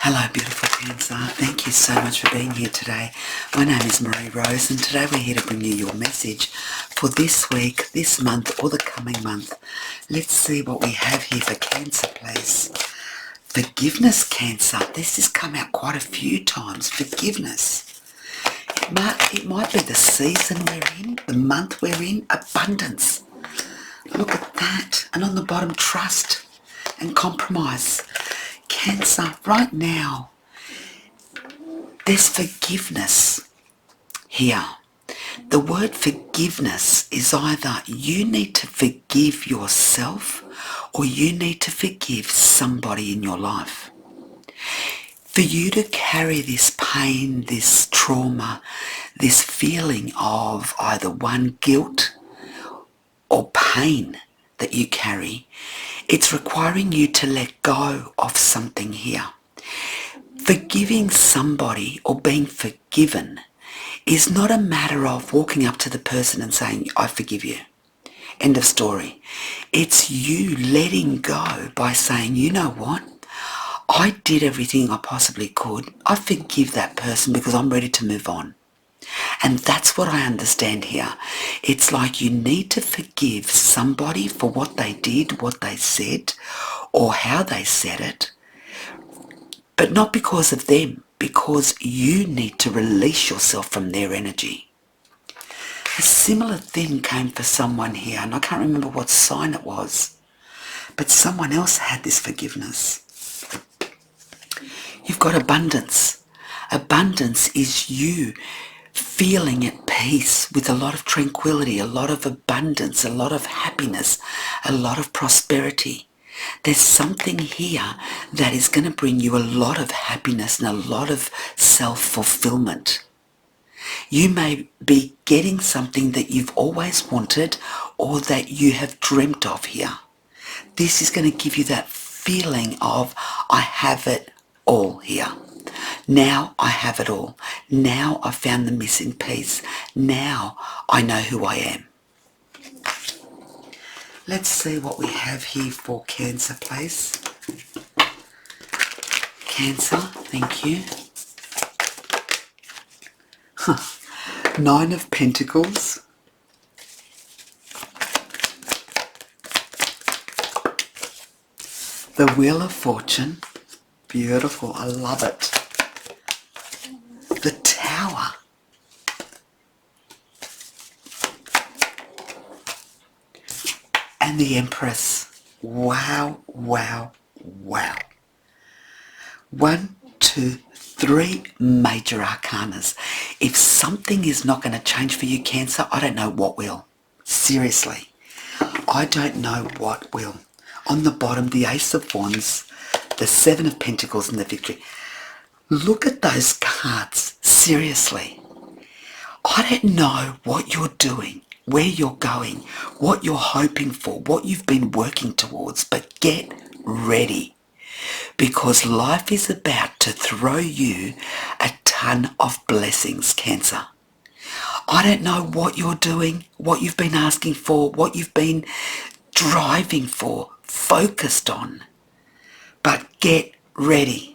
Hello beautiful Cancer, thank you so much for being here today. My name is Marie Rose and today we're here to bring you your message for this week, this month or the coming month. Let's see what we have here for Cancer please. Forgiveness Cancer, this has come out quite a few times, forgiveness. It might be the season we're in, the month we're in, abundance. Look at that, and on the bottom trust and compromise. Cancer, right now, there's forgiveness here. The word forgiveness is either you need to forgive yourself or you need to forgive somebody in your life. For you to carry this pain, this trauma, this feeling of either one, guilt or pain that you carry, it's requiring you to let go of something here. Forgiving somebody or being forgiven is not a matter of walking up to the person and saying, I forgive you. End of story. It's you letting go by saying, you know what? I did everything I possibly could. I forgive that person because I'm ready to move on. And that's what I understand here. It's like you need to forgive somebody for what they did, what they said, or how they said it, but not because of them, because you need to release yourself from their energy. A similar thing came for someone here, and I can't remember what sign it was, but someone else had this forgiveness. You've got abundance. Abundance is you feeling at peace with a lot of tranquility, a lot of abundance, a lot of happiness, a lot of prosperity. There's something here that is going to bring you a lot of happiness and a lot of self-fulfillment. You may be getting something that you've always wanted or that you have dreamt of here. This is going to give you that feeling of, I have it all here. Now I have it all. Now I found the missing piece. Now I know who I am. Let's see what we have here for Cancer, please. Cancer, thank you. Nine of Pentacles. The Wheel of Fortune. Beautiful, I love it. The Tower. And the Empress. Wow, wow, wow. 1, 2, 3 major arcanas. If something is not going to change for you, Cancer, I don't know what will. Seriously. I don't know what will. On the bottom, the Ace of Wands, the Seven of Pentacles and the Victory. Look at those cards. Seriously. I don't know what you're doing, where you're going, what you're hoping for, what you've been working towards, but get ready. Because life is about to throw you a ton of blessings, Cancer. I don't know what you're doing, what you've been asking for, what you've been driving for, focused on. But get ready.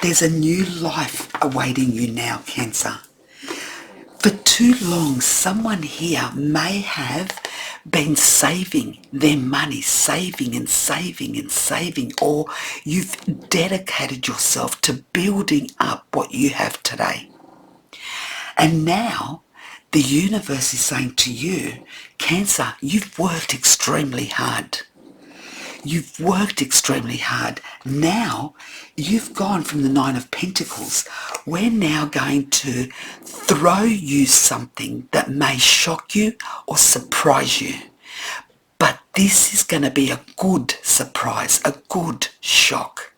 There's a new life awaiting you now, Cancer. For too long, someone here may have been saving their money, saving and saving and saving, or you've dedicated yourself to building up what you have today. And now the universe is saying to you, Cancer, you've worked extremely hard. You've worked extremely hard. Now you've gone from the Nine of Pentacles. We're now going to throw you something that may shock you or surprise you. But this is going to be a good surprise, a good shock.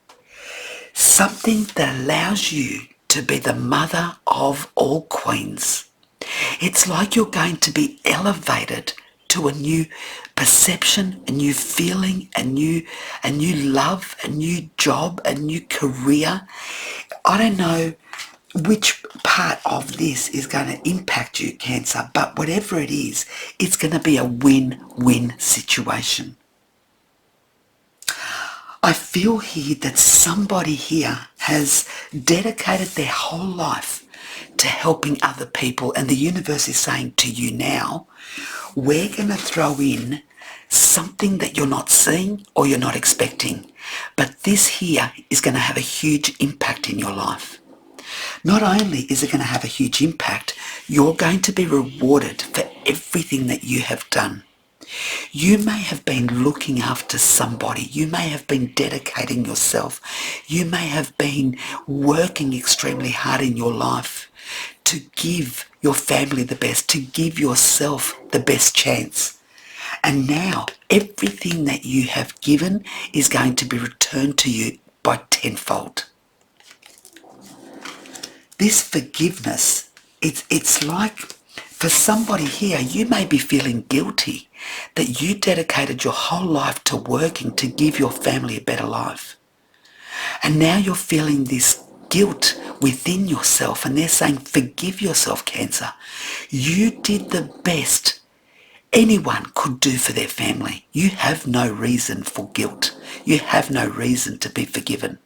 Something that allows you to be the mother of all queens. It's like you're going to be elevated to a new perception, a new feeling, a new love, a new job, a new career. I don't know which part of this is going to impact you, Cancer, but whatever it is, it's going to be a win-win situation. I feel here that somebody here has dedicated their whole life to helping other people, and the universe is saying to you now, we're going to throw in something that you're not seeing or you're not expecting. But this here is going to have a huge impact in your life. Not only is it going to have a huge impact, you're going to be rewarded for everything that you have done. You may have been looking after somebody. You may have been dedicating yourself. You may have been working extremely hard in your life to give your family the best, to give yourself the best chance. And now everything that you have given is going to be returned to you by tenfold. This forgiveness, it's like for somebody here, you may be feeling guilty that you dedicated your whole life to working to give your family a better life. And now you're feeling this guilt within yourself, and they're saying, forgive yourself, Cancer. You did the best anyone could do for their family. You have no reason for guilt. You have no reason to be forgiven.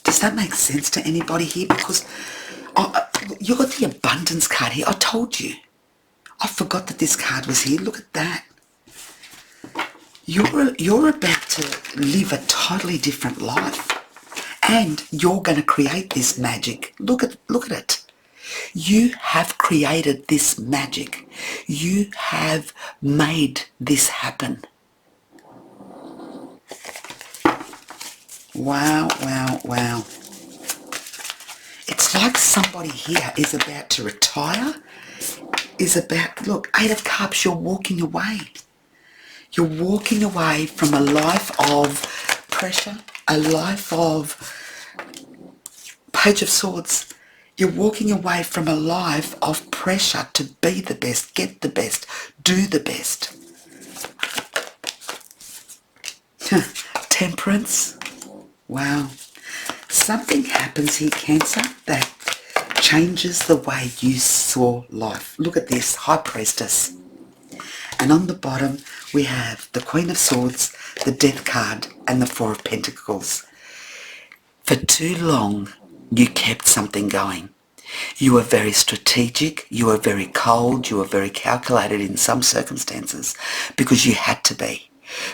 Does that make sense to anybody here? Because you got the abundance card here. I told you. I forgot that this card was here. Look at that. You're about to live a totally different life. And you're going to create this magic. Look at it. You have created this magic. You have made this happen. Wow, wow, wow. It's like somebody here is about to retire. Look, Eight of Cups, you're walking away. You're walking away from a life of pressure, a life of Page of Swords. You're walking away from a life of pressure to be the best, get the best, do the best. Temperance. Wow. Something happens here, Cancer, that changes the way you saw life. Look at this, High Priestess. And on the bottom, we have the Queen of Swords, the Death card, and the Four of Pentacles. For too long, you kept something going. You were very strategic, you were very cold, you were very calculated in some circumstances because you had to be.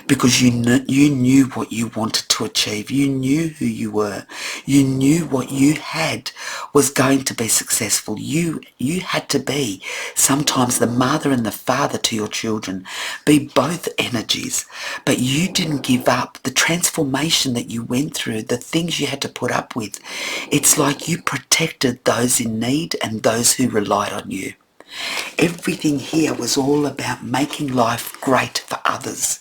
Because you knew what you wanted to achieve. You knew who you were. You knew what you had was going to be successful. You had to be sometimes the mother and the father to your children. Be both energies. But you didn't give up. The transformation that you went through, the things you had to put up with, it's like you protected those in need and those who relied on you. Everything here was all about making life great for others.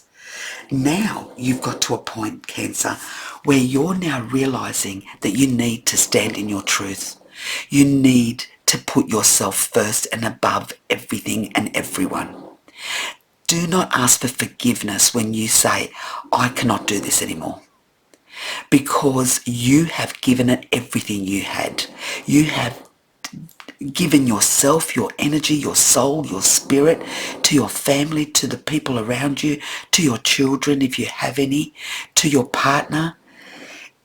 Now you've got to a point, Cancer, where you're now realising that you need to stand in your truth. You need to put yourself first and above everything and everyone. Do not ask for forgiveness when you say, I cannot do this anymore. Because you have given it everything you had. You have given yourself, your energy, your soul, your spirit, to your family, to the people around you, to your children if you have any, to your partner.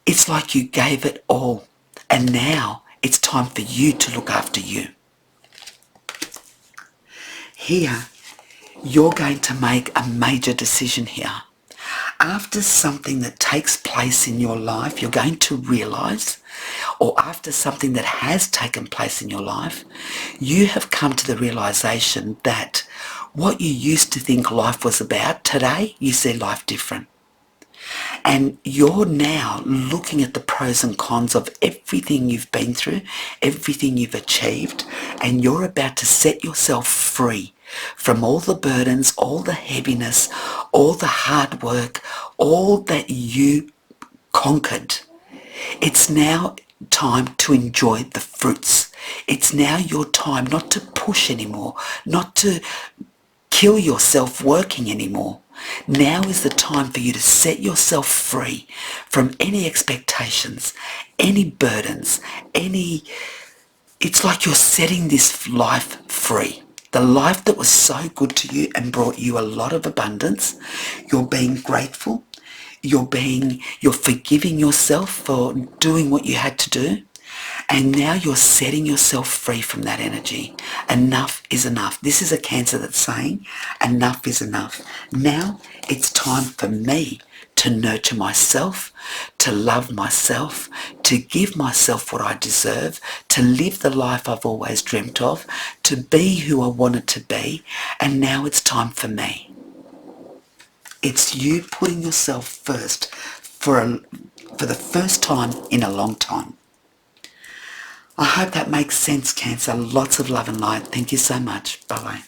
It's like you gave it all. And now it's time for you to look after you. Here, you're going to make a major decision here. After something that takes place in your life, you're going to realise, or after something that has taken place in your life, you have come to the realisation that what you used to think life was about, today you see life different. And you're now looking at the pros and cons of everything you've been through, everything you've achieved, and you're about to set yourself free from all the burdens, all the heaviness, all the hard work, all that you conquered. It's now time to enjoy the fruits. It's now your time not to push anymore, not to kill yourself working anymore. Now is the time for you to set yourself free from any expectations, any burdens, it's like you're setting this life free. The life that was so good to you and brought you a lot of abundance, you're being grateful, you're forgiving yourself for doing what you had to do, and now you're setting yourself free from that energy. Enough is enough. This is a Cancer that's saying enough is enough. Now it's time for me to nurture myself, to love myself, to give myself what I deserve, to live the life I've always dreamt of, to be who I wanted to be, and now it's time for me. It's you putting yourself first for the first time in a long time. I hope that makes sense, Cancer. Lots of love and light. Thank you so much. Bye-bye.